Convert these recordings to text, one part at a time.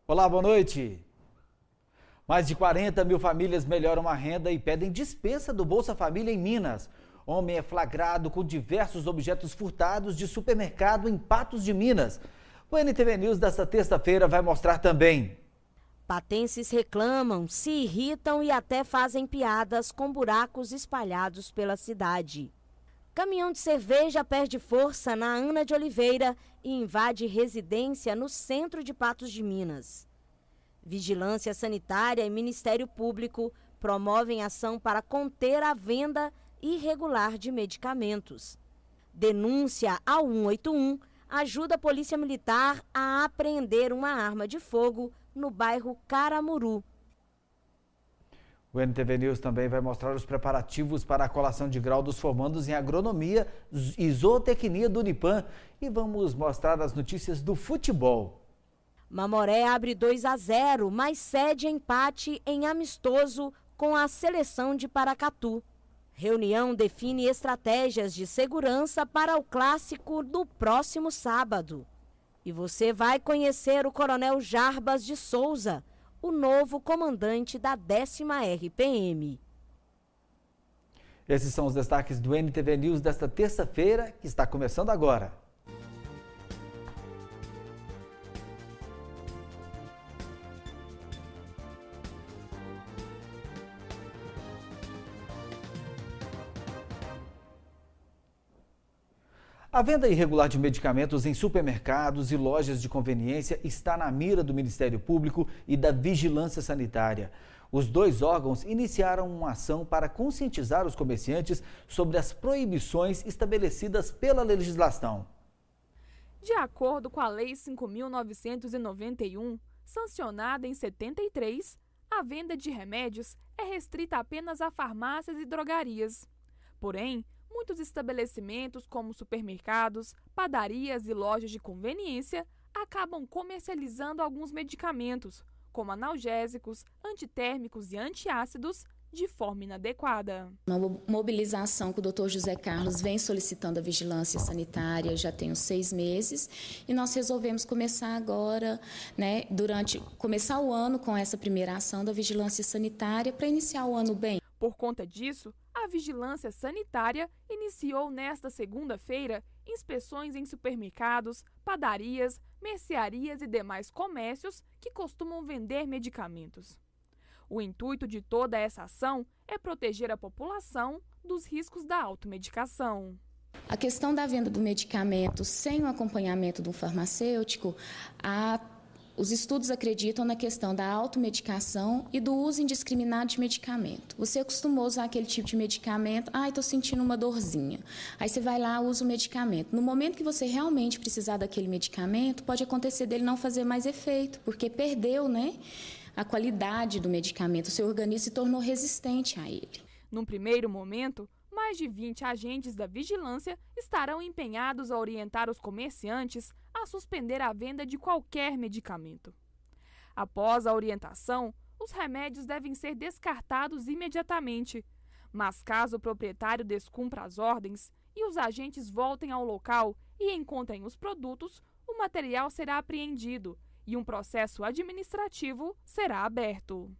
Olá, boa noite. Mais de 40 mil famílias melhoram a renda e pedem dispensa do Bolsa Família em Minas. Homem é flagrado com diversos objetos furtados de supermercado em Patos de Minas. O NTV News desta terça-feira vai mostrar também. Patenses reclamam, se irritam e até fazem piadas com buracos espalhados pela cidade. Caminhão de cerveja perde força na Ana de Oliveira e invade residência no centro de Patos de Minas. Vigilância Sanitária e Ministério Público promovem ação para conter a venda irregular de medicamentos. Denúncia ao 181 ajuda a Polícia Militar a apreender uma arma de fogo no bairro Caramuru. O NTV News também vai mostrar os preparativos para a colação de grau dos formandos em agronomia e zootecnia do Unipam. E vamos mostrar as notícias do futebol. Mamoré abre 2-0, mas cede empate em amistoso com a seleção de Paracatu. Reunião define estratégias de segurança para o clássico do próximo sábado. E você vai conhecer o Coronel Jarbas de Souza, o novo comandante da 10ª RPM. Esses são os destaques do NTV News desta terça-feira, que está começando agora. A venda irregular de medicamentos em supermercados e lojas de conveniência está na mira do Ministério Público e da Vigilância Sanitária. Os dois órgãos iniciaram uma ação para conscientizar os comerciantes sobre as proibições estabelecidas pela legislação. De acordo com a Lei 5.991, sancionada em 73, a venda de remédios é restrita apenas a farmácias e drogarias. Porém, muitos estabelecimentos, como supermercados, padarias e lojas de conveniência, acabam comercializando alguns medicamentos, como analgésicos, antitérmicos e antiácidos, de forma inadequada. Uma mobilização que o Dr. José Carlos vem solicitando à Vigilância Sanitária já tem uns 6 meses e nós resolvemos começar agora, começar o ano com essa primeira ação da Vigilância Sanitária para iniciar o ano bem. Por conta disso, a Vigilância Sanitária iniciou nesta segunda-feira inspeções em supermercados, padarias, mercearias e demais comércios que costumam vender medicamentos. O intuito de toda essa ação é proteger a população dos riscos da automedicação. A questão da venda do medicamento sem o acompanhamento do farmacêutico, os estudos acreditam na questão da automedicação e do uso indiscriminado de medicamento. Você acostumou a usar aquele tipo de medicamento, estou sentindo uma dorzinha. Aí você vai lá, usa o medicamento. No momento que você realmente precisar daquele medicamento, pode acontecer dele não fazer mais efeito, porque perdeu, a qualidade do medicamento. O seu organismo se tornou resistente a ele. Num primeiro momento, mais de 20 agentes da vigilância estarão empenhados a orientar os comerciantes a suspender a venda de qualquer medicamento. Após a orientação, os remédios devem ser descartados imediatamente. Mas caso o proprietário descumpra as ordens e os agentes voltem ao local e encontrem os produtos, o material será apreendido e um processo administrativo será aberto.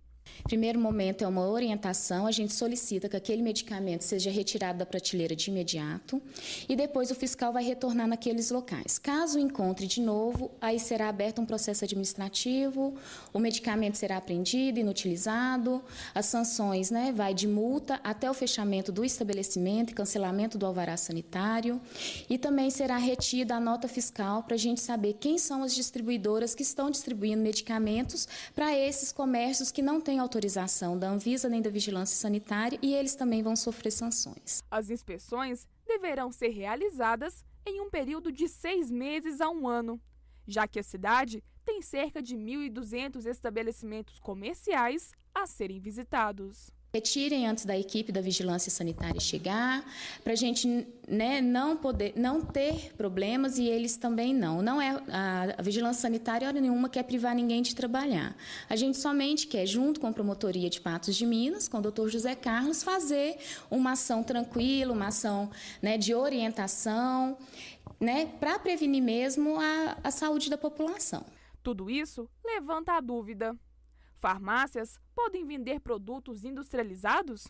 Primeiro momento é uma orientação, a gente solicita que aquele medicamento seja retirado da prateleira de imediato e depois o fiscal vai retornar naqueles locais. Caso encontre de novo, aí será aberto um processo administrativo, o medicamento será apreendido, inutilizado, as sanções vai de multa até o fechamento do estabelecimento e cancelamento do alvará sanitário e também será retida a nota fiscal para a gente saber quem são as distribuidoras que estão distribuindo medicamentos para esses comércios que não têm autorização da Anvisa nem da Vigilância Sanitária e eles também vão sofrer sanções. As inspeções deverão ser realizadas em um período de 6 meses a 1 ano, já que a cidade tem cerca de 1.200 estabelecimentos comerciais a serem visitados. Retirem antes da equipe da Vigilância Sanitária chegar, para a gente não ter problemas e eles também não. Não é a Vigilância Sanitária, hora nenhuma, quer privar ninguém de trabalhar. A gente somente quer, junto com a Promotoria de Patos de Minas, com o Dr. José Carlos, fazer uma ação tranquila, uma ação de orientação, para prevenir mesmo a saúde da população. Tudo isso levanta a dúvida: farmácias podem vender produtos industrializados?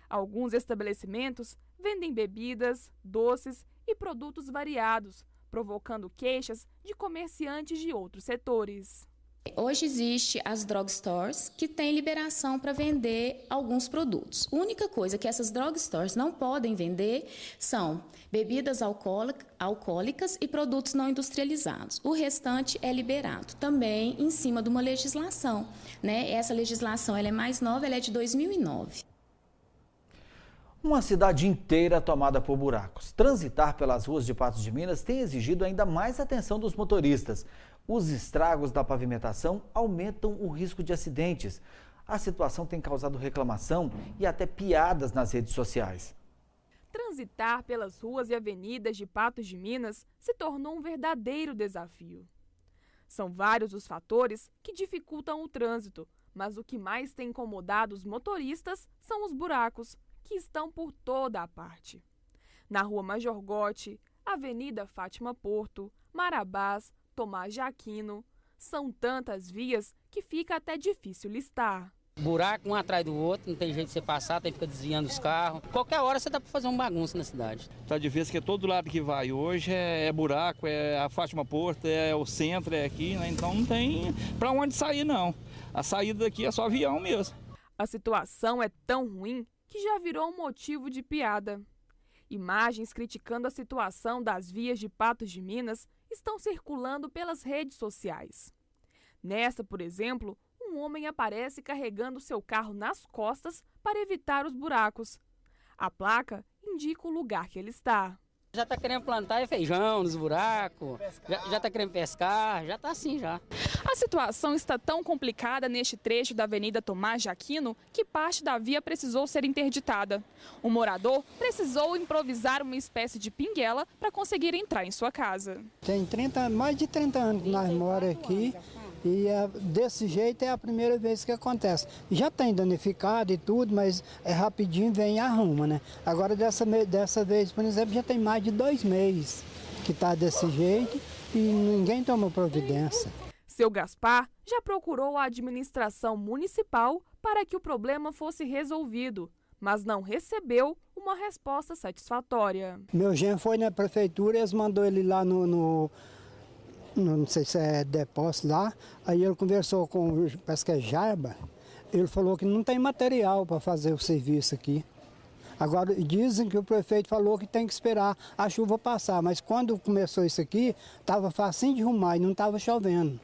Alguns estabelecimentos vendem bebidas, doces e produtos variados, provocando queixas de comerciantes de outros setores. Hoje existe as drugstores que têm liberação para vender alguns produtos. A única coisa que essas drugstores não podem vender são bebidas alcoólicas e produtos não industrializados. O restante é liberado, também em cima de uma legislação, né? Essa legislação ela é mais nova, ela é de 2009. Uma cidade inteira tomada por buracos. Transitar pelas ruas de Patos de Minas tem exigido ainda mais atenção dos motoristas. Os estragos da pavimentação aumentam o risco de acidentes. A situação tem causado reclamação e até piadas nas redes sociais. Transitar pelas ruas e avenidas de Patos de Minas se tornou um verdadeiro desafio. São vários os fatores que dificultam o trânsito, mas o que mais tem incomodado os motoristas são os buracos, que estão por toda a parte. Na Rua Major Gotti, Avenida Fátima Porto, Marabás, Tomás de Aquino, são tantas vias que fica até difícil listar. Buraco um atrás do outro, não tem jeito de você passar, tem que ficar desviando os carros. Qualquer hora você dá para fazer uma bagunça na cidade. Tá difícil que todo lado que vai hoje é buraco, é a Fátima Porto, é o centro, é aqui, né? Então não tem para onde sair não. A saída daqui é só avião mesmo. A situação é tão ruim que já virou um motivo de piada. Imagens criticando a situação das vias de Patos de Minas estão circulando pelas redes sociais. Nesta, por exemplo, um homem aparece carregando seu carro nas costas para evitar os buracos. A placa indica o lugar que ele está. Já está querendo plantar feijão nos buracos, já está querendo pescar, já está assim já. A situação está tão complicada neste trecho da Avenida Tomás de Aquino que parte da via precisou ser interditada. O morador precisou improvisar uma espécie de pinguela para conseguir entrar em sua casa. Tem mais de 30 anos que nós moramos aqui e desse jeito é a primeira vez que acontece. Já tem danificado e tudo, mas é rapidinho, vem e arruma, né? Agora dessa vez, por exemplo, já tem mais de 2 meses que está desse jeito e ninguém toma providência. Seu Gaspar já procurou a administração municipal para que o problema fosse resolvido, mas não recebeu uma resposta satisfatória. Meu genro foi na prefeitura, eles mandou ele lá não sei se é depósito lá, aí ele conversou com, parece que é Jarba, ele falou que não tem material para fazer o serviço aqui. Agora, dizem que o prefeito falou que tem que esperar a chuva passar, mas quando começou isso aqui, estava facinho de arrumar e não estava chovendo.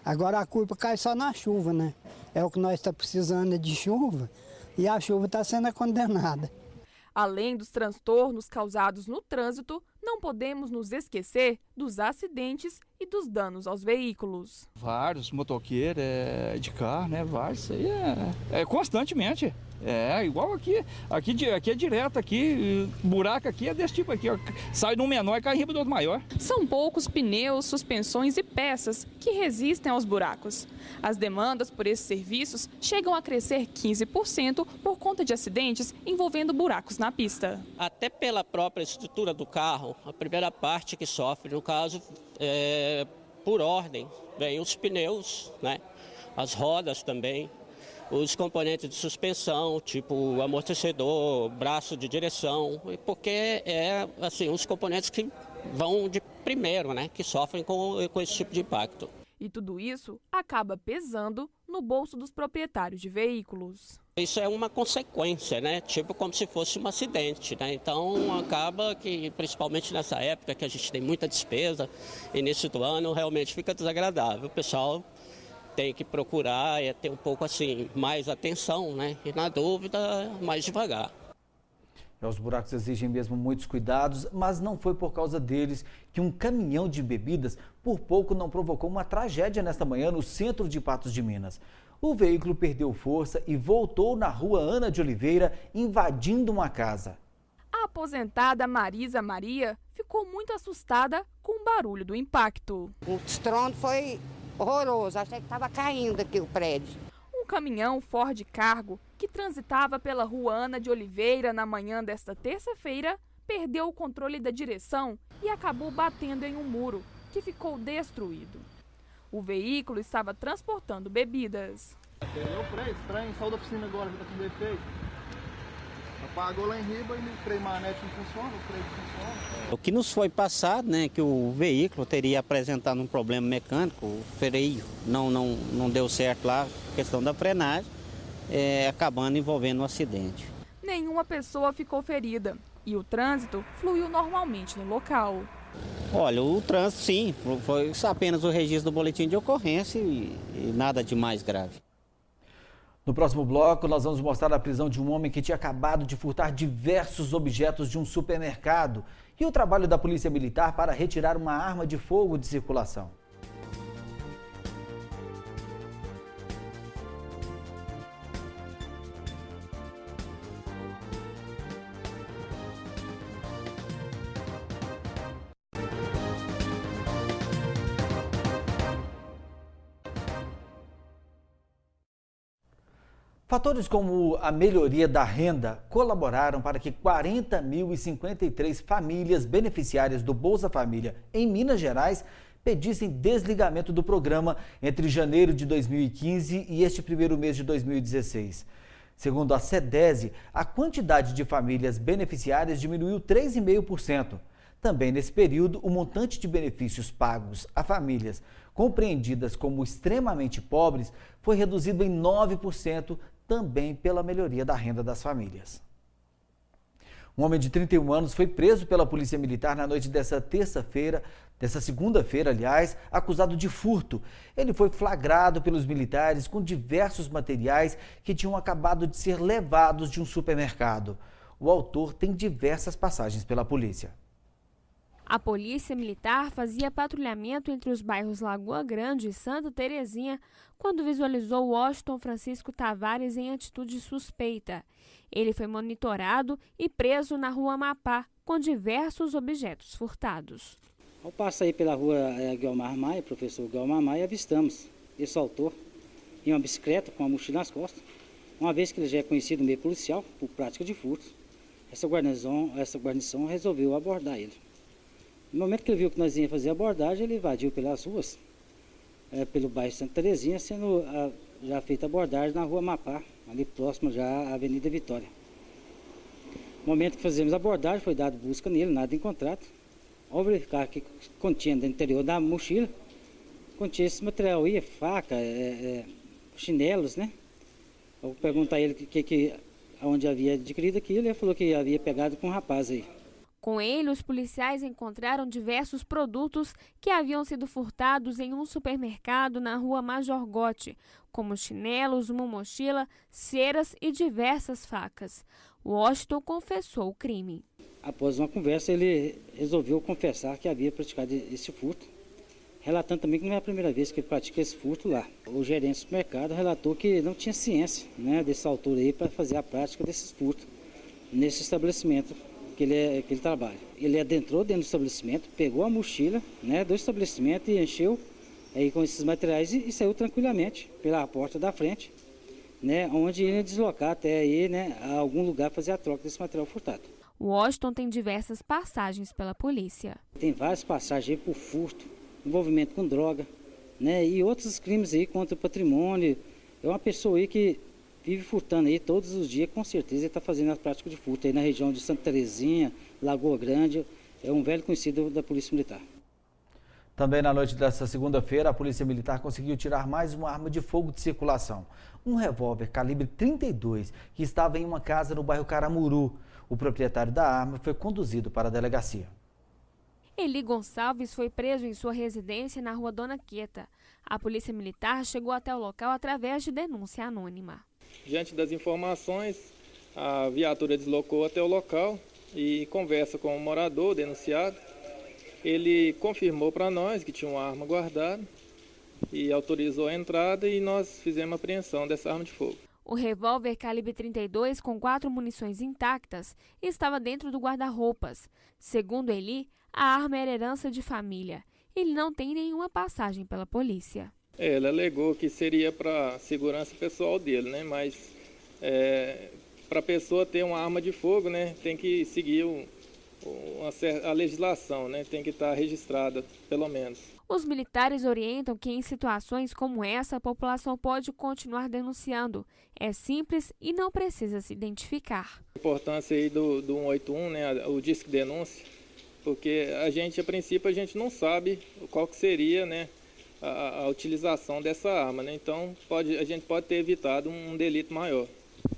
Agora a culpa cai só na chuva, né? É o que nós estamos precisando de chuva e a chuva está sendo condenada. Além dos transtornos causados no trânsito, não podemos nos esquecer dos acidentes e dos danos aos veículos. Vários motoqueiros de carro, né? Vários, isso aí é constantemente. É igual aqui é direto, aqui, buraco aqui é desse tipo aqui, ó. Sai de um menor e cai em riba do outro maior. São poucos pneus, suspensões e peças que resistem aos buracos. As demandas por esses serviços chegam a crescer 15% por conta de acidentes envolvendo buracos na pista. Até pela própria estrutura do carro, a primeira parte que sofre, no caso, por ordem, vem os pneus, né? As rodas também. Os componentes de suspensão, tipo amortecedor, braço de direção, porque os componentes que vão de primeiro, né, que sofrem com esse tipo de impacto. E tudo isso acaba pesando no bolso dos proprietários de veículos. Isso é uma consequência, né, tipo como se fosse um acidente, né, então acaba que, principalmente nessa época que a gente tem muita despesa, início do ano, realmente fica desagradável. O pessoal tem que procurar ter um pouco assim mais atenção, né? E na dúvida, mais devagar. Os buracos exigem mesmo muitos cuidados, mas não foi por causa deles que um caminhão de bebidas por pouco não provocou uma tragédia nesta manhã no centro de Patos de Minas. O veículo perdeu força e voltou na rua Ana de Oliveira, invadindo uma casa. A aposentada Marisa Maria ficou muito assustada com o barulho do impacto. O estrondo foi horroroso, achei que estava caindo aqui o prédio. Um caminhão Ford Cargo que transitava pela rua Ana de Oliveira na manhã desta terça-feira perdeu o controle da direção e acabou batendo em um muro, que ficou destruído. O veículo estava transportando bebidas. O freio saiu da oficina agora, já está com defeito. Apagou lá em riba e o freio manete não funciona, o freio não funciona. O que nos foi passado, né, que o veículo teria apresentado um problema mecânico, o freio não deu certo lá, questão da frenagem, acabando envolvendo um acidente. Nenhuma pessoa ficou ferida e o trânsito fluiu normalmente no local. Olha, o trânsito sim, foi apenas o registro do boletim de ocorrência e nada de mais grave. No próximo bloco, nós vamos mostrar a prisão de um homem que tinha acabado de furtar diversos objetos de um supermercado e o trabalho da Polícia Militar para retirar uma arma de fogo de circulação. Fatores como a melhoria da renda colaboraram para que 40.053 famílias beneficiárias do Bolsa Família em Minas Gerais pedissem desligamento do programa entre janeiro de 2015 e este primeiro mês de 2016. Segundo a CEDESE, a quantidade de famílias beneficiárias diminuiu 3,5%. Também nesse período, o montante de benefícios pagos a famílias compreendidas como extremamente pobres foi reduzido em 9%, também pela melhoria da renda das famílias. Um homem de 31 anos foi preso pela Polícia Militar na noite dessa segunda-feira, acusado de furto. Ele foi flagrado pelos militares com diversos materiais que tinham acabado de ser levados de um supermercado. O autor tem diversas passagens pela polícia. A Polícia Militar fazia patrulhamento entre os bairros Lagoa Grande e Santa Terezinha quando visualizou Washington Francisco Tavares em atitude suspeita. Ele foi monitorado e preso na rua Amapá com diversos objetos furtados. Ao passar aí pela rua Guilmar Maia, professor Guilmar Maia, avistamos esse autor em uma bicicleta com uma mochila nas costas, uma vez que ele já é conhecido no meio policial por prática de furtos. Essa guarnição resolveu abordar ele. No momento que ele viu que nós íamos fazer a abordagem, ele invadiu pelas ruas, pelo bairro Santa Terezinha, sendo já feita a abordagem na rua Amapá, ali próximo já à Avenida Vitória. No momento que fazemos a abordagem, foi dado busca nele, nada encontrado. Ao verificar que continha no interior da mochila, continha esse material aí, faca, chinelos, né? Eu perguntei a ele onde havia adquirido aquilo, ele falou que havia pegado com um rapaz aí. Com ele, os policiais encontraram diversos produtos que haviam sido furtados em um supermercado na rua Major Gotti, como chinelos, uma mochila, ceras e diversas facas. Washington confessou o crime. Após uma conversa, ele resolveu confessar que havia praticado esse furto, relatando também que não é a primeira vez que ele pratica esse furto lá. O gerente do supermercado relatou que não tinha ciência, né, desse autor aí para fazer a prática desses furtos nesse estabelecimento que ele trabalha. Ele adentrou dentro do estabelecimento, pegou a mochila, né, do estabelecimento e encheu aí com esses materiais e saiu tranquilamente pela porta da frente, né, onde ele ia deslocar até aí, né, a algum lugar fazer a troca desse material furtado. O Washington tem diversas passagens pela polícia. Tem várias passagens aí por furto, envolvimento com droga, né, e outros crimes aí contra o patrimônio. É uma pessoa aí que vive furtando aí todos os dias, com certeza ele está fazendo a prática de furto aí na região de Santa Terezinha, Lagoa Grande, é um velho conhecido da Polícia Militar. Também na noite desta segunda-feira, a Polícia Militar conseguiu tirar mais uma arma de fogo de circulação, um revólver calibre 32, que estava em uma casa no bairro Caramuru. O proprietário da arma foi conduzido para a delegacia. Eli Gonçalves foi preso em sua residência na rua Dona Queta. A Polícia Militar chegou até o local através de denúncia anônima. Diante das informações, a viatura deslocou até o local e conversa com o morador denunciado. Ele confirmou para nós que tinha uma arma guardada e autorizou a entrada e nós fizemos a apreensão dessa arma de fogo. O revólver calibre 32 com 4 munições intactas estava dentro do guarda-roupas. Segundo Eli, a arma era herança de família. Ele não tem nenhuma passagem pela polícia. Ele alegou que seria para segurança pessoal dele, né? Mas para a pessoa ter uma arma de fogo, né, tem que seguir a legislação, né? Tem que estar registrada, pelo menos. Os militares orientam que em situações como essa, a população pode continuar denunciando. É simples e não precisa se identificar. A importância aí do 181, né? O Disque Denúncia, porque a princípio, a gente não sabe qual que seria, né, a utilização dessa arma, né? Então, a gente pode ter evitado um delito maior.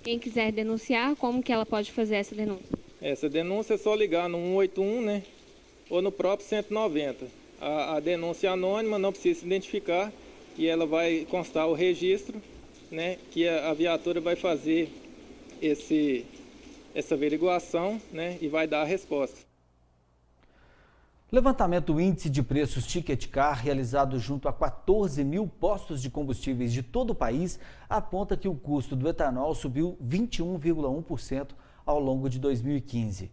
Quem quiser denunciar, como que ela pode fazer essa denúncia? Essa denúncia é só ligar no 181, né, ou no próprio 190. A denúncia é anônima, não precisa se identificar, e ela vai constar o registro, né, que a viatura vai fazer essa averiguação, né, e vai dar a resposta. Levantamento do índice de preços Ticket Car, realizado junto a 14 mil postos de combustíveis de todo o país, aponta que o custo do etanol subiu 21,1% ao longo de 2015.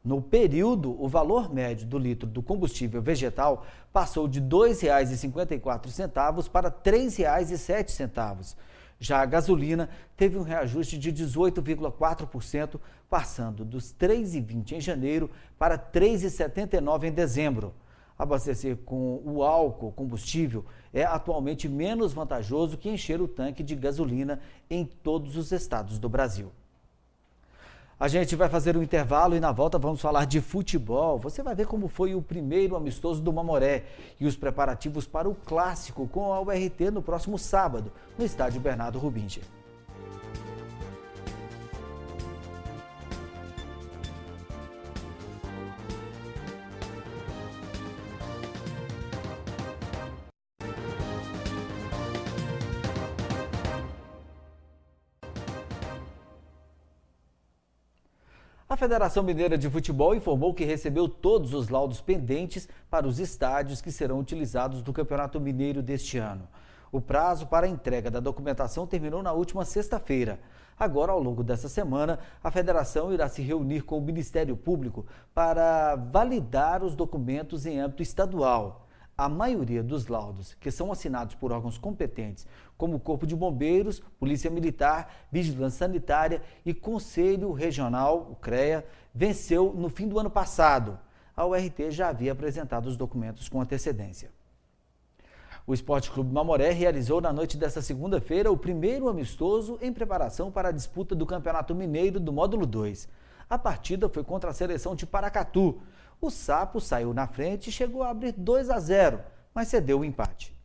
No período, o valor médio do litro do combustível vegetal passou de R$ 2,54 para R$ 3,07. Já a gasolina teve um reajuste de 18,4%, passando dos R$ 3,20 em janeiro para R$ 3,79 em dezembro. Abastecer com o álcool combustível é atualmente menos vantajoso que encher o tanque de gasolina em todos os estados do Brasil. A gente vai fazer um intervalo e na volta vamos falar de futebol. Você vai ver como foi o primeiro amistoso do Mamoré e os preparativos para o clássico com a URT no próximo sábado, no estádio Bernardo Rubingi. A Federação Mineira de Futebol informou que recebeu todos os laudos pendentes para os estádios que serão utilizados no Campeonato Mineiro deste ano. O prazo para a entrega da documentação terminou na última sexta-feira. Agora, ao longo dessa semana, a federação irá se reunir com o Ministério Público para validar os documentos em âmbito estadual. A maioria dos laudos, que são assinados por órgãos competentes, como o Corpo de Bombeiros, Polícia Militar, Vigilância Sanitária e Conselho Regional, o CREA, venceu no fim do ano passado. A URT já havia apresentado os documentos com antecedência. O Esporte Clube Mamoré realizou na noite desta segunda-feira o primeiro amistoso em preparação para a disputa do Campeonato Mineiro do Módulo 2. A partida foi contra a seleção de Paracatu. O Sapo saiu na frente e chegou a abrir 2-0, mas cedeu o empate.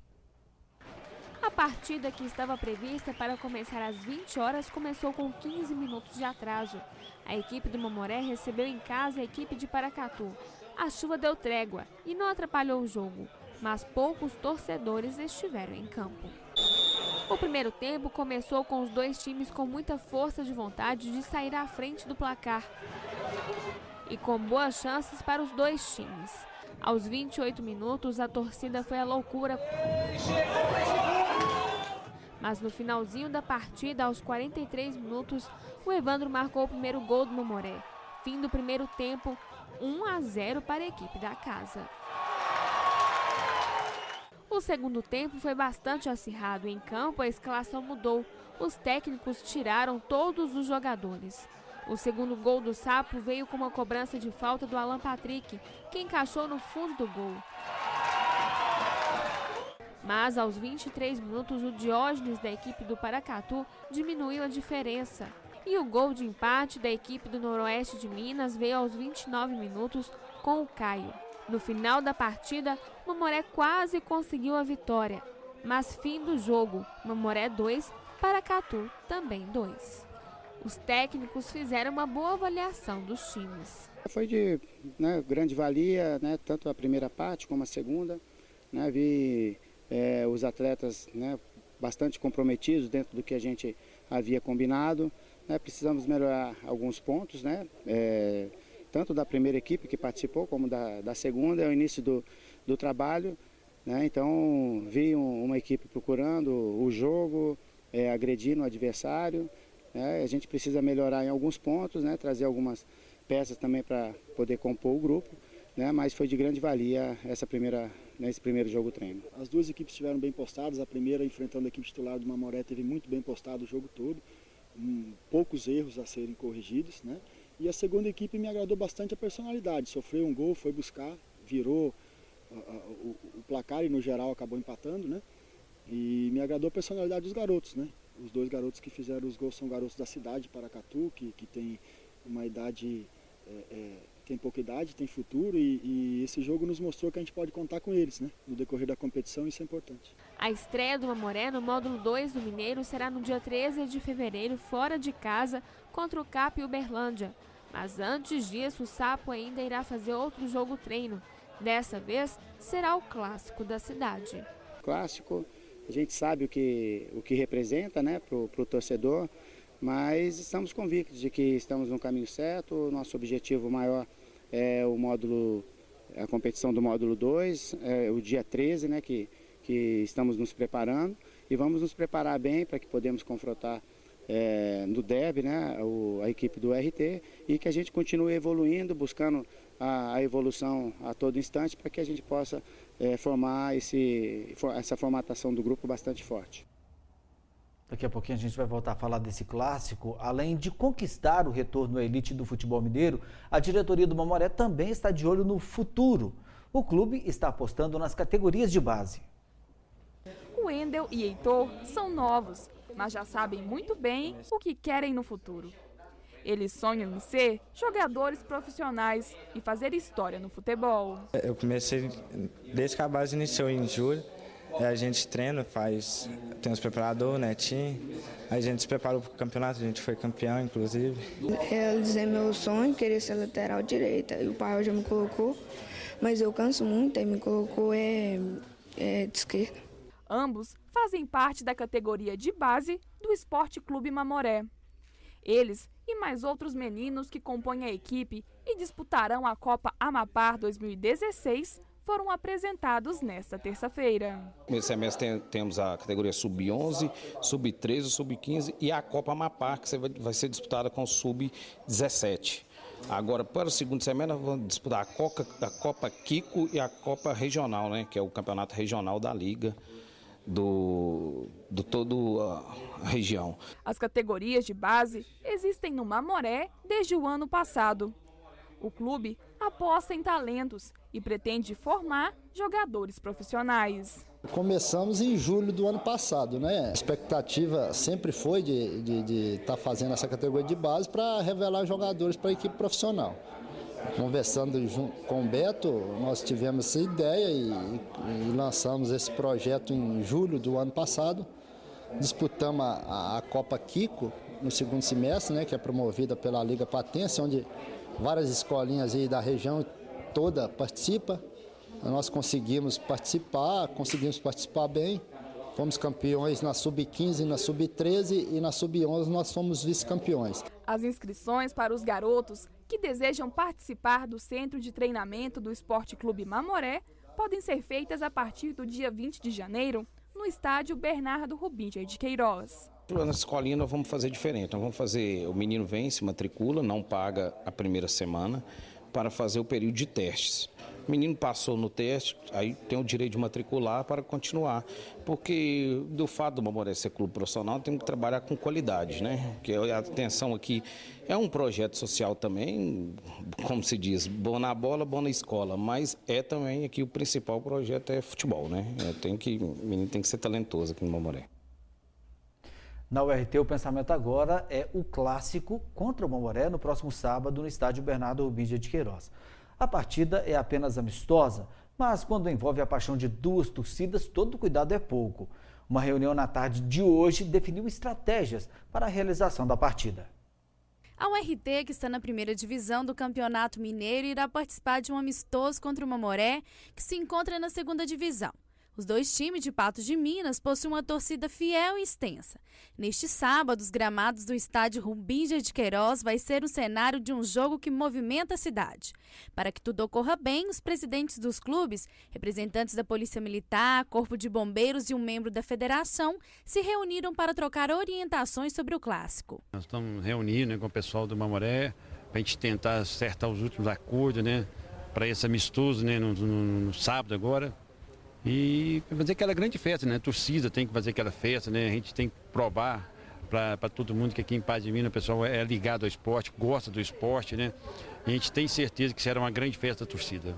A partida, que estava prevista para começar às 20 horas, começou com 15 minutos de atraso. A equipe do Mamoré recebeu em casa a equipe de Paracatu. A chuva deu trégua e não atrapalhou o jogo, mas poucos torcedores estiveram em campo. O primeiro tempo começou com os dois times com muita força de vontade de sair à frente do placar e com boas chances para os dois times. Aos 28 minutos, a torcida foi à loucura. Mas no finalzinho da partida, aos 43 minutos, o Evandro marcou o primeiro gol do Mamoré. Fim do primeiro tempo, 1-0 para a equipe da casa. O segundo tempo foi bastante acirrado. Em campo, a escalação mudou. Os técnicos tiraram todos os jogadores. O segundo gol do Sapo veio com uma cobrança de falta do Alan Patrick, que encaixou no fundo do gol. Mas aos 23 minutos, o Diógenes da equipe do Paracatu diminuiu a diferença. E o gol de empate da equipe do Noroeste de Minas veio aos 29 minutos com o Caio. No final da partida, o Mamoré quase conseguiu a vitória. Mas fim do jogo, Mamoré 2, Paracatu também 2. Os técnicos fizeram uma boa avaliação dos times. Foi de grande valia, tanto a primeira parte como a segunda. Vi os atletas bastante comprometidos dentro do que a gente havia combinado. Precisamos melhorar alguns pontos, tanto da primeira equipe que participou como da segunda. É o início do trabalho. Então, vi uma equipe procurando o jogo, agredindo o adversário. A gente precisa melhorar em alguns pontos, trazer algumas peças também para poder compor o grupo, mas foi de grande valia esse primeiro jogo-treino. As duas equipes estiveram bem postadas, a primeira enfrentando a equipe titular do Mamoré teve muito bem postado o jogo todo, poucos erros a serem corrigidos, E a segunda equipe me agradou bastante a personalidade, sofreu um gol, foi buscar, virou o placar e no geral acabou empatando, né? E me agradou a personalidade dos garotos, né? Os dois garotos que fizeram os gols são garotos da cidade de Paracatu, que tem uma idade, tem pouca idade, tem futuro e esse jogo nos mostrou que a gente pode contar com eles, né? No decorrer da competição, isso é importante. A estreia do Mamoré no módulo 2 do Mineiro será no dia 13 de fevereiro, fora de casa, contra o CAP Uberlândia. Mas antes disso, o Sapo ainda irá fazer outro jogo treino. Dessa vez, será o clássico da cidade. Clássico, a gente sabe o que representa, né, para o torcedor, mas estamos convictos de que estamos no caminho certo. O nosso objetivo maior é a competição do módulo 2, o dia 13, né, que estamos nos preparando e vamos nos preparar bem para que podemos confrontar no derby, né, a equipe do RT e que a gente continue evoluindo, buscando a evolução a todo instante para que a gente possa formar essa formatação do grupo bastante forte. Daqui a pouquinho a gente vai voltar a falar desse clássico. Além de conquistar o retorno à elite do futebol mineiro, a diretoria do Mamoré também está de olho no futuro. O clube está apostando nas categorias de base. O Wendel e Heitor são novos, mas já sabem muito bem o que querem no futuro. Eles sonham em ser jogadores profissionais e fazer história no futebol. Eu comecei desde que a base iniciou em julho. A gente treina, tem os preparadores, Netinho. A gente se preparou para o campeonato, a gente foi campeão, inclusive. Realizei meu sonho, queria ser lateral direita. E o pai já me colocou, mas eu canso muito, aí me colocou de esquerda. Ambos fazem parte da categoria de base do Esporte Clube Mamoré. Eles e mais outros meninos que compõem a equipe e disputarão a Copa Amapá 2016 foram apresentados nesta terça-feira. Nesse semestre temos a categoria Sub-11, Sub-13, Sub-15 e a Copa Amapá, que vai ser disputada com o Sub-17. Agora, para o segundo semestre, nós vamos disputar a Copa Kiko e a Copa Regional, né, que é o campeonato regional da Liga do todo a região. As categorias de base existem no Mamoré desde o ano passado. O clube aposta em talentos e pretende formar jogadores profissionais. Começamos em julho do ano passado, né? A expectativa sempre foi de estar fazendo essa categoria de base para revelar jogadores para a equipe profissional. Conversando com o Beto, nós tivemos essa ideia e lançamos esse projeto em julho do ano passado. Disputamos a Copa Kiko no segundo semestre, né, que é promovida pela Liga Patense, onde várias escolinhas aí da região toda participam. Nós conseguimos participar bem. Fomos campeões na Sub-15, na Sub-13 e na Sub-11 nós fomos vice-campeões. As inscrições para os garotos que desejam participar do Centro de Treinamento do Esporte Clube Mamoré podem ser feitas a partir do dia 20 de janeiro no estádio Bernardo Rubinho de Queiroz. Na escolinha nós vamos fazer diferente, nós vamos fazer, o menino vem, se matricula, não paga a primeira semana para fazer o período de testes. O menino passou no teste, aí tem o direito de matricular para continuar, porque do fato do Mamoré ser clube profissional, temos que trabalhar com qualidade, né? Porque a atenção aqui é um projeto social também, como se diz, bom na bola, bom na escola, mas é também aqui o principal projeto é futebol, né? O menino tem que ser talentoso aqui no Mamoré. Na URT, o pensamento agora é o clássico contra o Mamoré no próximo sábado no estádio Bernardo Rubinho de Queiroz. A partida é apenas amistosa, mas quando envolve a paixão de duas torcidas, todo cuidado é pouco. Uma reunião na tarde de hoje definiu estratégias para a realização da partida. A URT, que está na primeira divisão do Campeonato Mineiro, irá participar de um amistoso contra o Mamoré, que se encontra na segunda divisão. Os dois times de Patos de Minas possuem uma torcida fiel e extensa. Neste sábado, os gramados do estádio Rubinho de Queiroz vai ser o cenário de um jogo que movimenta a cidade. Para que tudo ocorra bem, os presidentes dos clubes, representantes da Polícia Militar, Corpo de Bombeiros e um membro da federação se reuniram para trocar orientações sobre o clássico. Nós estamos reunindo, com o pessoal do Mamoré para a gente tentar acertar os últimos acordos, para esse amistoso, no sábado agora. E fazer aquela grande festa, a torcida tem que fazer aquela festa, a gente tem que provar para todo mundo que aqui em Paz de Minas o pessoal é ligado ao esporte, gosta do esporte, né? E a gente tem certeza que será uma grande festa da torcida.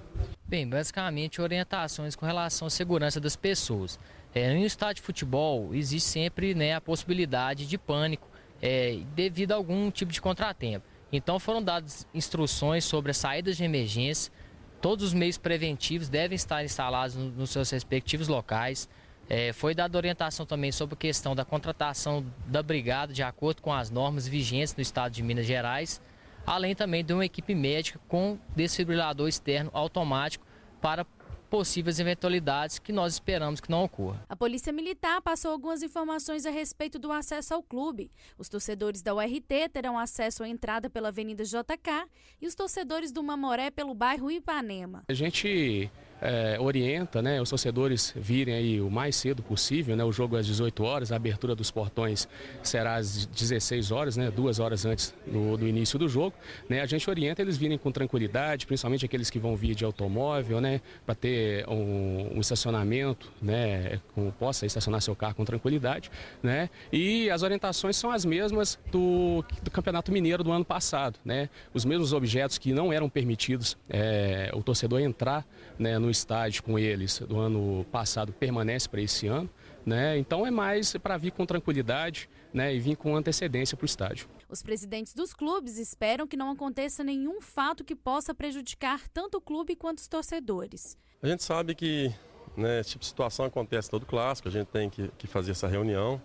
Bem, basicamente orientações com relação à segurança das pessoas. No estádio de futebol existe sempre, né, a possibilidade de pânico devido a algum tipo de contratempo. Então foram dadas instruções sobre as saídas de emergência. Todos os meios preventivos devem estar instalados nos seus respectivos locais. Foi dada orientação também sobre a questão da contratação da brigada de acordo com as normas vigentes no estado de Minas Gerais, além também de uma equipe médica com desfibrilador externo automático para possíveis eventualidades que nós esperamos que não ocorra. A Polícia Militar passou algumas informações a respeito do acesso ao clube. Os torcedores da URT terão acesso à entrada pela Avenida JK e os torcedores do Mamoré pelo bairro Ipanema. A gente orienta, né, os torcedores virem aí o mais cedo possível, né, o jogo às 18 horas, a abertura dos portões será às 16 horas, né, 2 horas antes do início do jogo, né, a gente orienta eles virem com tranquilidade, principalmente aqueles que vão vir de automóvel, né, para ter um estacionamento, né, possa estacionar seu carro com tranquilidade, né, e as orientações são as mesmas do Campeonato Mineiro do ano passado, né, os mesmos objetos que não eram permitidos o torcedor entrar, né, no estádio com eles do ano passado permanece para esse ano, né? Então é mais para vir com tranquilidade, né, e vir com antecedência para o estádio. Os presidentes dos clubes esperam que não aconteça nenhum fato que possa prejudicar tanto o clube quanto os torcedores. A gente sabe que, né, esse tipo de situação acontece todo clássico, a gente tem que fazer essa reunião,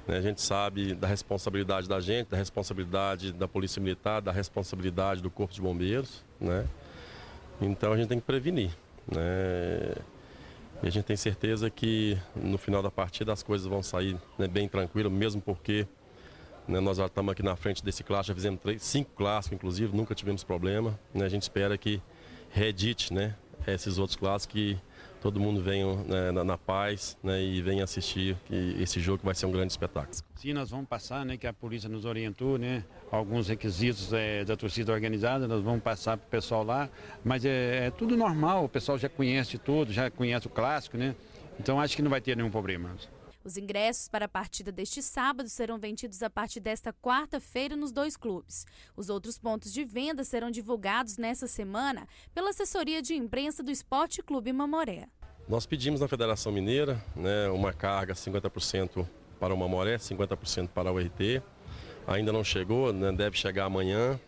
né, a gente sabe da responsabilidade da gente, da responsabilidade da Polícia Militar, da responsabilidade do Corpo de Bombeiros, né? Então a gente tem que prevenir, né? E a gente tem certeza que no final da partida as coisas vão sair, né, bem tranquilo, mesmo porque, né, nós já estamos aqui na frente desse clássico, já fizemos 5 clássicos, inclusive, nunca tivemos problema, né? A gente espera que reedite, né, esses outros clássicos, que todo mundo venha, né, na paz, né, e venha assistir esse jogo, que vai ser um grande espetáculo. Sim, nós vamos passar, né, que a polícia nos orientou, né, alguns requisitos da torcida organizada, nós vamos passar para o pessoal lá, mas é tudo normal, o pessoal já conhece tudo, já conhece o clássico, né, então acho que não vai ter nenhum problema. Os ingressos para a partida deste sábado serão vendidos a partir desta quarta-feira nos 2 clubes. Os outros pontos de venda serão divulgados nessa semana pela assessoria de imprensa do Esporte Clube Mamoré. Nós pedimos na Federação Mineira, né, uma carga 50% para o Mamoré, 50% para o URT. Ainda não chegou, né, deve chegar amanhã.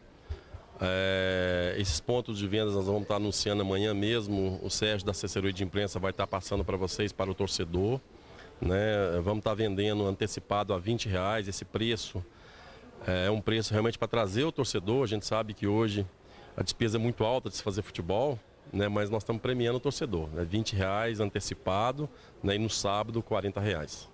Esses pontos de vendas nós vamos estar anunciando amanhã mesmo. O Sérgio da assessoria de imprensa vai estar passando para vocês, para o torcedor. Né, vamos estar vendendo antecipado a R$20. Esse preço é um preço realmente para trazer o torcedor. A gente sabe que hoje a despesa é muito alta de se fazer futebol, né, mas nós estamos premiando o torcedor, né, R$20 antecipado, né, e no sábado R$40.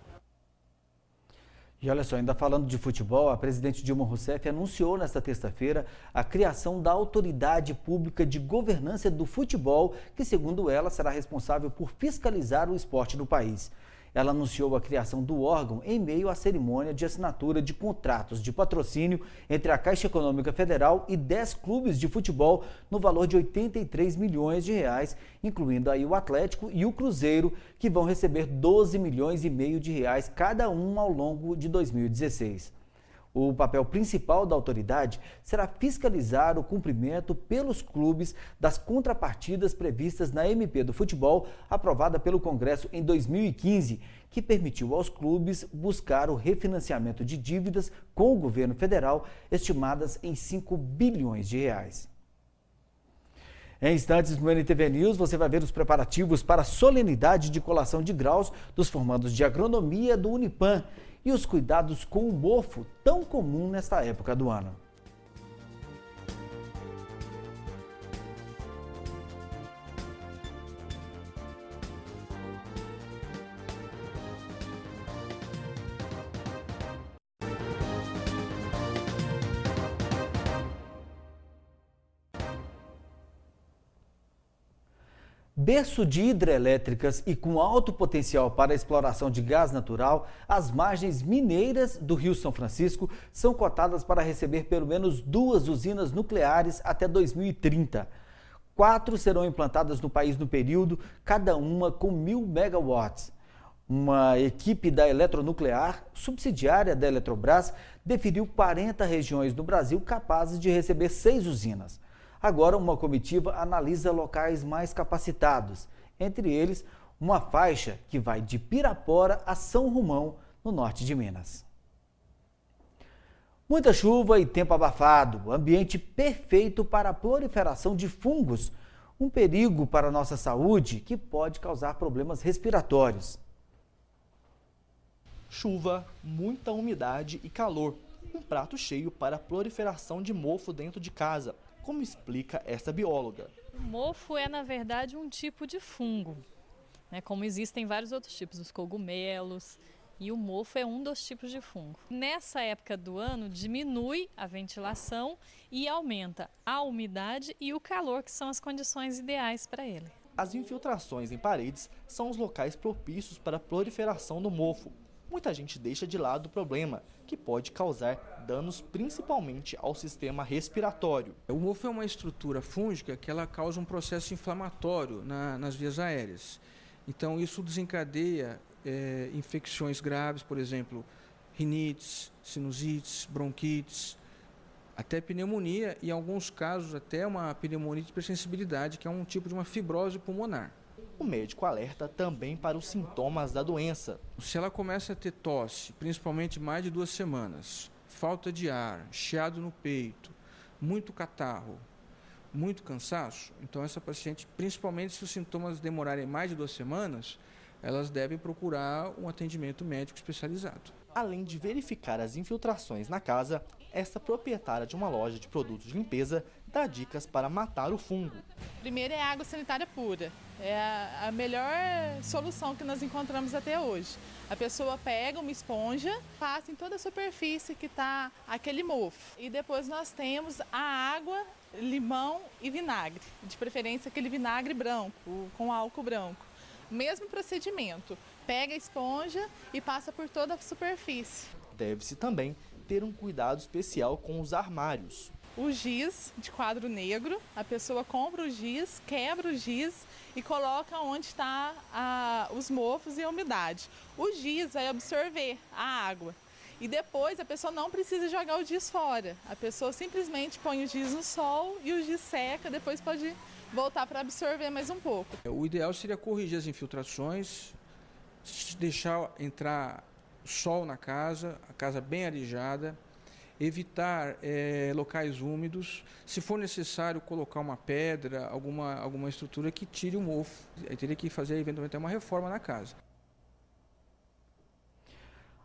E olha só, ainda falando de futebol, a presidente Dilma Rousseff anunciou nesta terça-feira a criação da Autoridade Pública de Governança do Futebol, que, segundo ela, será responsável por fiscalizar o esporte no país. Ela anunciou a criação do órgão em meio à cerimônia de assinatura de contratos de patrocínio entre a Caixa Econômica Federal e 10 clubes de futebol no valor de R$83 milhões, incluindo aí o Atlético e o Cruzeiro, que vão receber R$12,5 milhões cada um ao longo de 2016. O papel principal da autoridade será fiscalizar o cumprimento pelos clubes das contrapartidas previstas na MP do Futebol, aprovada pelo Congresso em 2015, que permitiu aos clubes buscar o refinanciamento de dívidas com o governo federal, estimadas em R$5 bilhões. Em instantes, no NTV News, você vai ver os preparativos para a solenidade de colação de graus dos formandos de agronomia do Unipam e os cuidados com o mofo, tão comum nesta época do ano. Berço de hidrelétricas e com alto potencial para a exploração de gás natural, as margens mineiras do Rio São Francisco são cotadas para receber pelo menos 2 usinas nucleares até 2030. 4 serão implantadas no país no período, cada uma com 1.000 megawatts. Uma equipe da Eletronuclear, subsidiária da Eletrobras, definiu 40 regiões do Brasil capazes de receber 6 usinas. Agora, uma comitiva analisa locais mais capacitados, entre eles, uma faixa que vai de Pirapora a São Romão, no norte de Minas. Muita chuva e tempo abafado, ambiente perfeito para a proliferação de fungos, um perigo para a nossa saúde que pode causar problemas respiratórios. Chuva, muita umidade e calor, um prato cheio para a proliferação de mofo dentro de casa, como explica essa bióloga. O mofo é, na verdade, um tipo de fungo, né? Como existem vários outros tipos, os cogumelos, e o mofo é um dos tipos de fungo. Nessa época do ano, diminui a ventilação e aumenta a umidade e o calor, que são as condições ideais para ele. As infiltrações em paredes são os locais propícios para a proliferação do mofo. Muita gente deixa de lado o problema, que pode causar danos principalmente ao sistema respiratório. O mofo é uma estrutura fúngica que ela causa um processo inflamatório nas vias aéreas. Então isso desencadeia infecções graves, por exemplo, rinites, sinusites, bronquites, até pneumonia e em alguns casos até uma pneumonia de hipersensibilidade, que é um tipo de uma fibrose pulmonar. O médico alerta também para os sintomas da doença. Se ela começa a ter tosse, principalmente mais de 2 semanas, falta de ar, chiado no peito, muito catarro, muito cansaço, então essa paciente, principalmente se os sintomas demorarem mais de 2 semanas, elas devem procurar um atendimento médico especializado. Além de verificar as infiltrações na casa, essa proprietária de uma loja de produtos de limpeza dá dicas para matar o fungo. Primeiro é água sanitária pura. É a melhor solução que nós encontramos até hoje. A pessoa pega uma esponja, passa em toda a superfície que está aquele mofo. E depois nós temos a água, limão e vinagre. De preferência aquele vinagre branco, com álcool branco. Mesmo procedimento. Pega a esponja e passa por toda a superfície. Deve-se também ter um cuidado especial com os armários. O giz de quadro negro, a pessoa compra o giz, quebra o giz e coloca onde está os mofos e a umidade. O giz vai absorver a água e depois a pessoa não precisa jogar o giz fora. A pessoa simplesmente põe o giz no sol e o giz seca, depois pode voltar para absorver mais um pouco. O ideal seria corrigir as infiltrações, deixar entrar sol na casa, a casa bem arejada, evitar locais úmidos, se for necessário colocar uma pedra, alguma estrutura que tire o mofo. Aí teria que fazer eventualmente uma reforma na casa.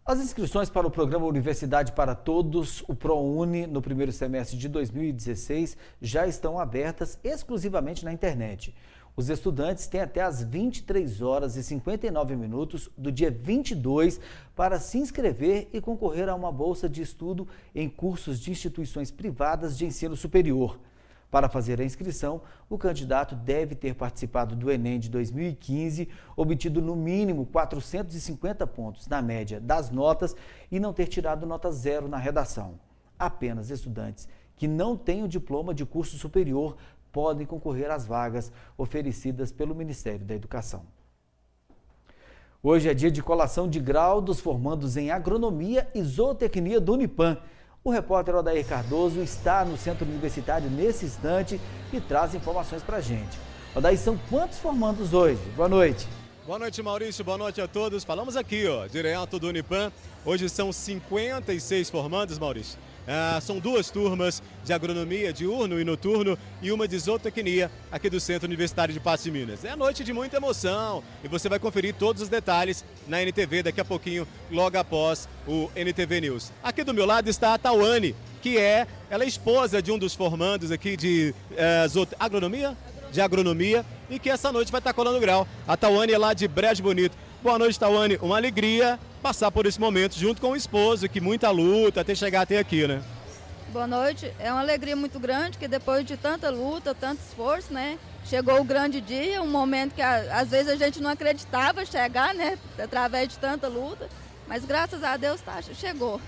As inscrições para o programa Universidade para Todos, o ProUni, no primeiro semestre de 2016, já estão abertas exclusivamente na internet. Os estudantes têm até às 23 horas e 59 minutos do dia 22 para se inscrever e concorrer a uma bolsa de estudo em cursos de instituições privadas de ensino superior. Para fazer a inscrição, o candidato deve ter participado do Enem de 2015, obtido no mínimo 450 pontos na média das notas e não ter tirado nota 0 na redação. Apenas estudantes que não têm o diploma de curso superior podem concorrer às vagas oferecidas pelo Ministério da Educação. Hoje é dia de colação de grau dos formandos em Agronomia e Zootecnia do Unipam. O repórter Odair Cardoso está no Centro Universitário nesse instante e traz informações para a gente. Odair, são quantos formandos hoje? Boa noite. Boa noite, Maurício. Boa noite a todos. Falamos aqui, direto do Unipam. Hoje são 56 formandos, Maurício. São 2 turmas de agronomia diurno e noturno e uma de zootecnia aqui do Centro Universitário de Patos de Minas. É noite de muita emoção e você vai conferir todos os detalhes na NTV daqui a pouquinho, logo após o NTV News. Aqui do meu lado está a Tawane, que ela é esposa de um dos formandos aqui de agronomia e que essa noite vai estar colando grau. A Tawane é lá de Brejo Bonito. Boa noite, Tawane. Uma alegria passar por esse momento junto com o esposo, que muita luta até chegar até aqui, né? Boa noite. É uma alegria muito grande que depois de tanta luta, tanto esforço, né? Chegou o grande dia, um momento que às vezes a gente não acreditava chegar, né? Através de tanta luta, mas graças a Deus chegou.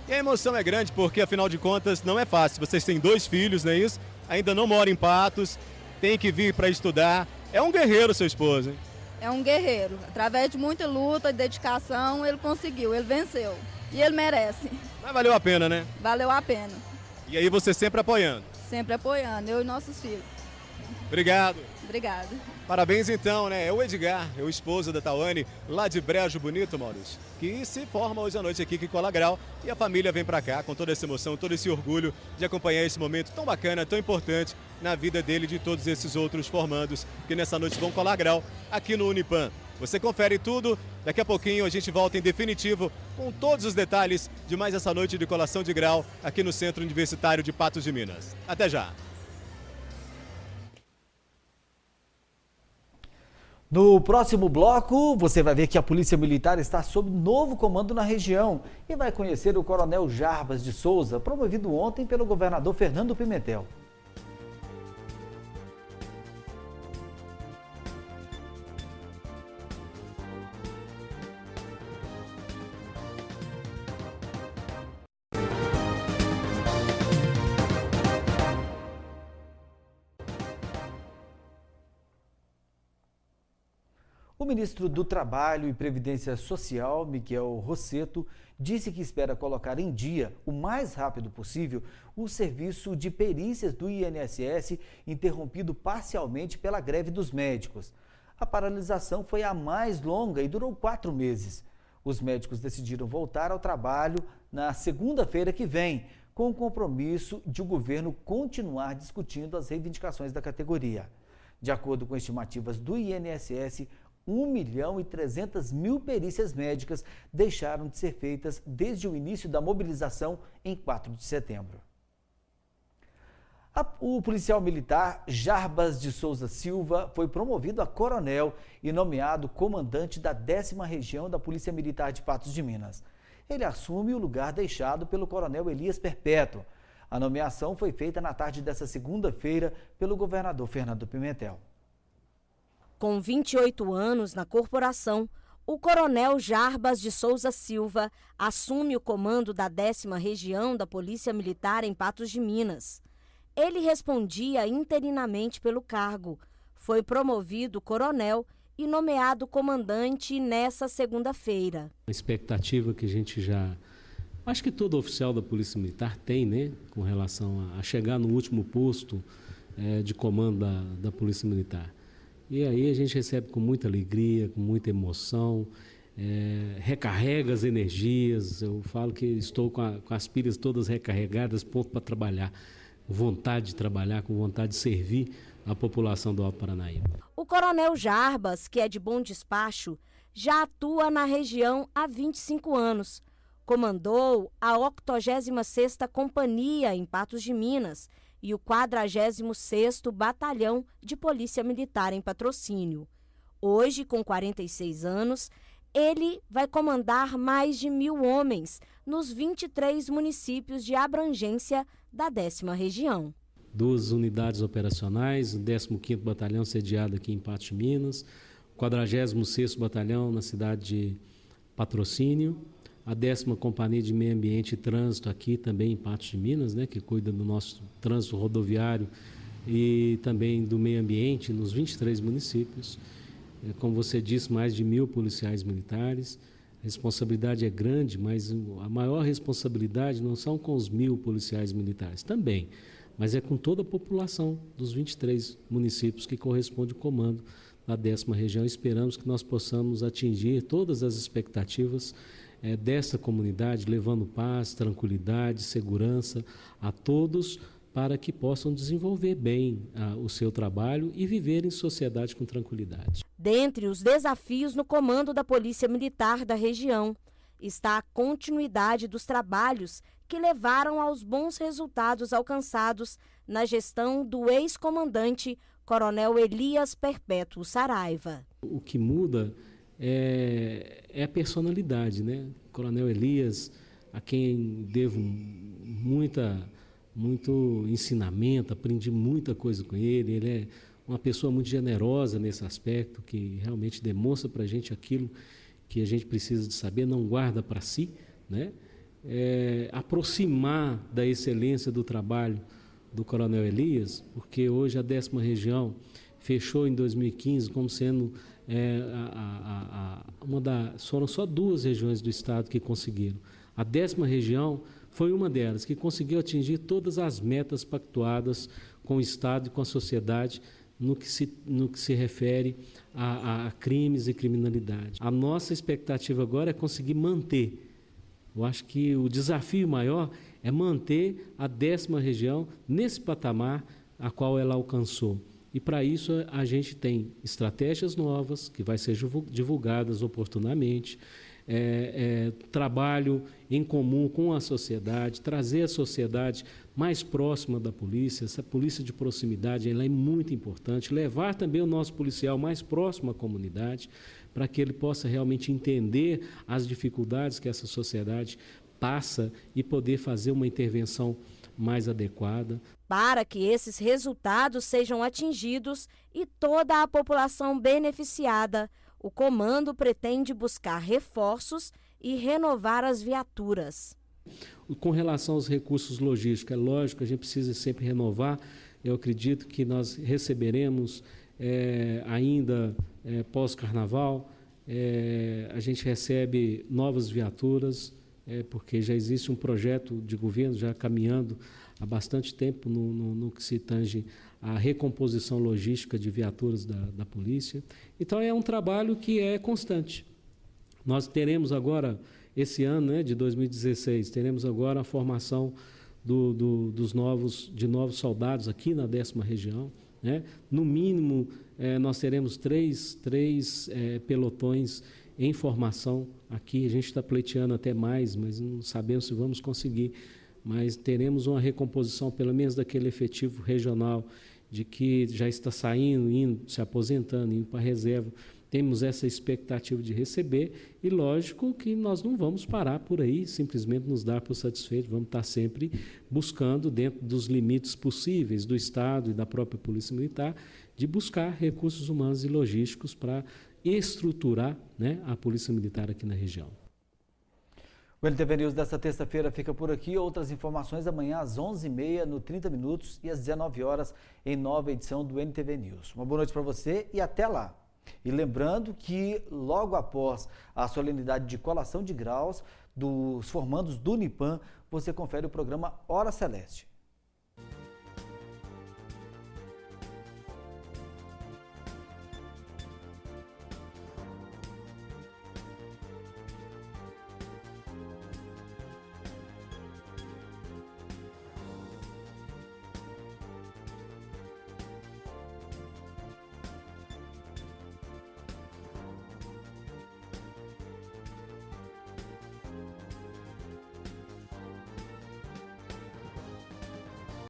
E a emoção é grande porque, afinal de contas, não é fácil. Vocês têm 2 filhos, não é isso? Ainda não moram em Patos, tem que vir para estudar. É um guerreiro seu esposo, hein? é um guerreiro. Através de muita luta e dedicação, ele conseguiu, ele venceu. E ele merece. Mas valeu a pena, né? Valeu a pena. E aí você sempre apoiando? Sempre apoiando, eu e nossos filhos. Obrigado. Obrigada. Parabéns então, né? É o Edgar, é o esposo da Tawane, lá de Brejo Bonito, Maurício, que se forma hoje à noite aqui em Cola Grau, e a família vem pra cá com toda essa emoção, todo esse orgulho de acompanhar esse momento tão bacana, tão importante na vida dele e de todos esses outros formandos que nessa noite vão colar grau aqui no Unipan. Você confere tudo, daqui a pouquinho a gente volta em definitivo com todos os detalhes de mais essa noite de colação de grau aqui no Centro Universitário de Patos de Minas. Até já! No próximo bloco, você vai ver que a Polícia Militar está sob novo comando na região e vai conhecer o Coronel Jarbas de Souza, promovido ontem pelo governador Fernando Pimentel. O ministro do Trabalho e Previdência Social, Miguel Rosseto, disse que espera colocar em dia, o mais rápido possível, o serviço de perícias do INSS, interrompido parcialmente pela greve dos médicos. A paralisação foi a mais longa e durou 4 meses. Os médicos decidiram voltar ao trabalho na segunda-feira que vem, com o compromisso de o governo continuar discutindo as reivindicações da categoria. De acordo com estimativas do INSS, 1.300.000 perícias médicas deixaram de ser feitas desde o início da mobilização em 4 de setembro. O policial militar Jarbas de Souza Silva foi promovido a coronel e nomeado comandante da 10ª Região da Polícia Militar de Patos de Minas. Ele assume o lugar deixado pelo coronel Elias Perpétuo. A nomeação foi feita na tarde desta segunda-feira pelo governador Fernando Pimentel. Com 28 anos na corporação, o coronel Jarbas de Souza Silva assume o comando da 10ª Região da Polícia Militar em Patos de Minas. Ele respondia interinamente pelo cargo, foi promovido coronel e nomeado comandante nessa segunda-feira. A expectativa que a gente acho que todo oficial da Polícia Militar tem, né, com relação a chegar no último posto de comando da Polícia Militar. E aí a gente recebe com muita alegria, com muita emoção, recarrega as energias. Eu falo que estou com as pilhas todas recarregadas, pronto para trabalhar, vontade de trabalhar, com vontade de servir a população do Alto Paranaíba. O coronel Jarbas, que é de bom despacho, já atua na região há 25 anos. Comandou a 86ª Companhia em Patos de Minas e o 46º Batalhão de Polícia Militar em Patrocínio. Hoje, com 46 anos, ele vai comandar mais de 1.000 homens nos 23 municípios de abrangência da 10ª Região. 2 unidades operacionais, o 15º Batalhão sediado aqui em Patos de Minas, o 46º Batalhão na cidade de Patrocínio, a 10ª Companhia de Meio Ambiente e Trânsito aqui também em Patos de Minas, né, que cuida do nosso trânsito rodoviário e também do meio ambiente nos 23 municípios. Como você disse, mais de 1.000 policiais militares. A responsabilidade é grande, mas a maior responsabilidade não são com os 1.000 policiais militares, também, mas é com toda a população dos 23 municípios que corresponde o comando da 10ª Região. Esperamos que nós possamos atingir todas as expectativas dessa comunidade, levando paz, tranquilidade, segurança a todos, para que possam desenvolver bem o seu trabalho e viver em sociedade com tranquilidade. Dentre os desafios no comando da Polícia Militar da região está a continuidade dos trabalhos que levaram aos bons resultados alcançados na gestão do ex-comandante Coronel Elias Perpétuo Saraiva. O que muda é a personalidade, né? Coronel Elias, a quem devo muito ensinamento, aprendi muita coisa com ele. Ele é uma pessoa muito generosa nesse aspecto, que realmente demonstra para a gente aquilo que a gente precisa de saber, não guarda para si, né? Aproximar da excelência do trabalho do Coronel Elias, porque hoje a 10ª Região fechou em 2015 como sendo foram só 2 regiões do estado que conseguiram. A 10ª região foi uma delas, que conseguiu atingir todas as metas pactuadas com o estado e com a sociedade no que se refere a crimes e criminalidade. A nossa expectativa agora é conseguir manter. Eu acho que o desafio maior é manter a 10ª região nesse patamar a qual ela alcançou. E para isso a gente tem estratégias novas que vai ser divulgadas oportunamente, trabalho em comum com a sociedade, trazer a sociedade mais próxima da polícia. Essa polícia de proximidade ela é muito importante, levar também o nosso policial mais próximo à comunidade, para que ele possa realmente entender as dificuldades que essa sociedade passa e poder fazer uma intervenção mais adequada. Para que esses resultados sejam atingidos e toda a população beneficiada, o comando pretende buscar reforços e renovar as viaturas. Com relação aos recursos logísticos, é lógico, a gente precisa sempre renovar. Eu acredito que nós receberemos ainda pós-carnaval, a gente recebe novas viaturas, porque já existe um projeto de governo já caminhando há bastante tempo no que se tange à recomposição logística de viaturas da polícia. Então é um trabalho que é constante. Nós teremos agora, esse ano de 2016, teremos agora a formação de novos soldados aqui na 10ª região. No mínimo, nós teremos três pelotões em formação aqui. A gente está pleiteando até mais, mas não sabemos se vamos conseguir. Mas teremos uma recomposição, pelo menos daquele efetivo regional, de que já está saindo, se aposentando, indo para a reserva. Temos essa expectativa de receber e, lógico, que nós não vamos parar por aí, simplesmente nos dar por satisfeito. Vamos estar sempre buscando, dentro dos limites possíveis do Estado e da própria Polícia Militar, de buscar recursos humanos e logísticos para estruturar a Polícia Militar aqui na região. O NTV News desta terça-feira fica por aqui. Outras informações amanhã às 11h30 no 30 Minutos e às 19 horas em nova edição do NTV News. Uma boa noite para você e até lá. E lembrando que logo após a solenidade de colação de graus dos formandos do Unipam, você confere o programa Hora Celeste.